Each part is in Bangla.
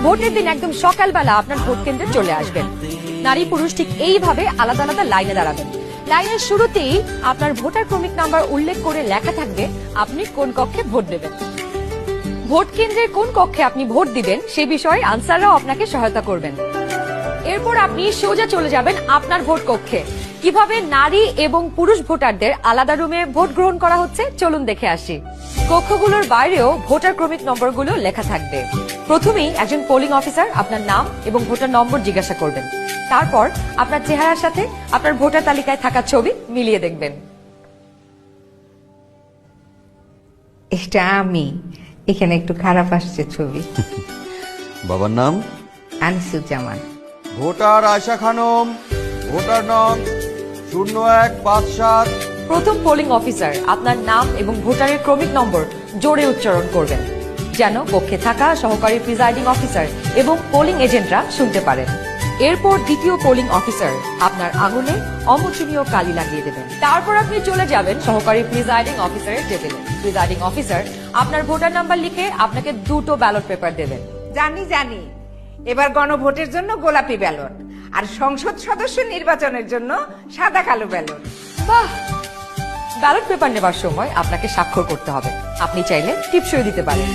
ভোটের দিন একদম সকালবেলা আপনার ভোট কেন্দ্রে চলে আসবেন। নারী পুরুষ ঠিক এইভাবে আলাদা আলাদা লাইনে দাঁড়াবেন। লাইনের শুরুতেই আপনার ভোটার ক্রমিক নাম্বার উল্লেখ করে লেখা থাকবে আপনি কোন কক্ষে ভোট দেবেন। ভোট কেন্দ্রের কোন কক্ষে আপনি ভোট দিবেন সে বিষয়ে আনসাররাও আপনাকে সহায়তা করবেন। এরপর আপনি সোজা চলে যাবেন আপনার ভোট কক্ষে। কিভাবে নারী এবং পুরুষ ভোটারদের আলাদা রুমে ভোট গ্রহণ করা হচ্ছে চলুন দেখে আসি। কক্ষগুলোর বাইরেও ভোটার ক্রমিক নম্বরগুলো লেখা থাকবে। প্রথমেই একজন পোলিং অফিসার আপনার নাম এবং ভোটার নম্বর জিজ্ঞাসা করবেন। তারপর আপনার চেহারার সাথে আপনার ভোটার তালিকায় থাকা ছবি মিলিয়ে দেখবেন। এটা আমি, এখানে একটু খারাপ আসছে ছবি। বাবার নাম আনিসুজ্জামান। ভোটার আয়শা খানম, ভোটার নং 0157। প্রথম পোলিং অফিসার আপনার নাম এবং ভোটারের ক্রমিক নম্বর জোরে উচ্চারণ করবেন যেন কক্ষে থাকা সহকারী প্রিজাইডিং অফিসার এবং পোলিং এজেন্টরা শুনতে পারেন। এরপর দ্বিতীয় পোলিং অফিসার আপনার আঙুলে অমোচনীয় কালি লাগিয়ে দেবেন। তারপর আপনি চলে যাবেন সহকারী প্রিজাইডিং অফিসারের টেবিলে। প্রিজাইডিং অফিসার আপনার ভোটার নাম্বার লিখে আপনাকে 2টো ব্যালট পেপার দেবেন। জানি এবার গণভোটের জন্য গোলাপি ব্যালট আর সংসদ সদস্য নির্বাচনের জন্য সাদা কালো ব্যালট। বাহ! ব্যালট পেপার নেবার সময় আপনাকে স্বাক্ষর করতে হবে। আপনি চাইলে টিপসই দিতে পারেন।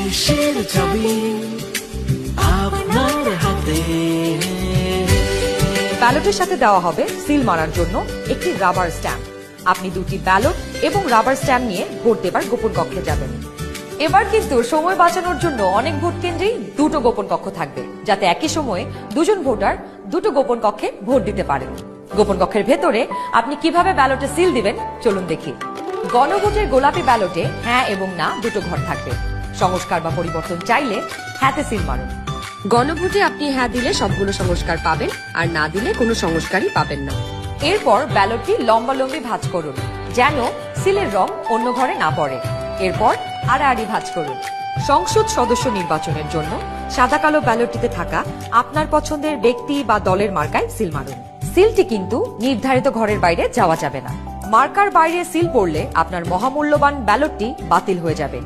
ব্যালটের সাথে দেওয়া হবে সিল মারার জন্য একটি রাবার স্ট্যাম্প। আপনি 2টি ব্যালট এবং রাবার স্ট্যাম্প নিয়ে ভোট দেবার গোপন কক্ষে যাবেন। এবার কিন্তু সময় বাঁচানোর জন্য অনেক ভোট কেন্দ্রেই 2টো গোপন কক্ষ থাকবে, যাতে একই সময়ে 2জন ভোটার 2টো গোপন কক্ষে ভোট দিতে পারেন। গোপন কক্ষের ভেতরে আপনি কিভাবে ব্যালটে সিল দিবেন চলুন দেখি। গণভোটের গোলাপি ব্যালটে হ্যাঁ এবং না 2টো ঘর থাকবে। সংস্কার বা পরিবর্তন চাইলে হ্যাঁতে সিল মারুন। গণভোটে আপনি হ্যাঁ দিলে সবগুলো সংস্কার পাবেন, আর না দিলে কোনো সংস্কারই পাবেন না। এরপর ব্যালটটি লম্বালম্বি ভাঁজ করুন যেন সিলের রং অন্য ঘরে না পড়ে। এরপর আড়াআড়ি ভাঁজ করুন। সংসদ সদস্য নির্বাচনের জন্য সাদা কালো ব্যালটটিতে থাকা আপনার পছন্দের ব্যক্তি বা দলের মার্কায় সিল মারুন। সিলটি কিন্তু নির্ধারিত ঘরের বাইরে যাওয়া যাবে না। মার্কার বাইরে সিল পড়লে আপনার মহামূল্যবান ব্যালটটি বাতিল হয়ে যাবে।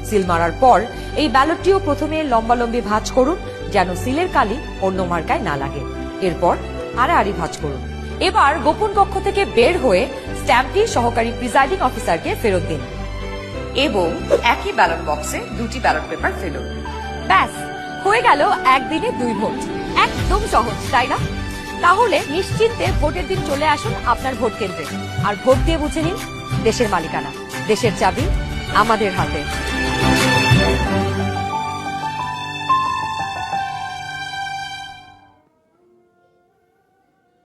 সিল মারার পর এই ব্যালটটিও প্রথমে লম্বালম্বি ভাঁজ করুন যেন সিলের কালি অন্য মার্কায় না লাগে। এরপর আড়াআড়ি ভাঁজ করুন। এবার গোপন কক্ষ থেকে বের হয়ে স্ট্যাম্পটি সহকারী প্রিজাইডিং অফিসারকে ফেরত দিন এবং একই ব্যালট বক্সে 2টি ব্যালট পেপার ফেলুন। ব্যাস, হয়ে গেল একদিনে 2 ভোট। একদম সহজ, তাই না? তাহলে নিশ্চিন্তে ভোটের দিন চলে আসুন আপনার ভোট কেন্দ্রে আর ভোট দিয়ে বুঝে নিন দেশের মালিকানা, দেশের চাবি আমাদের হাতে।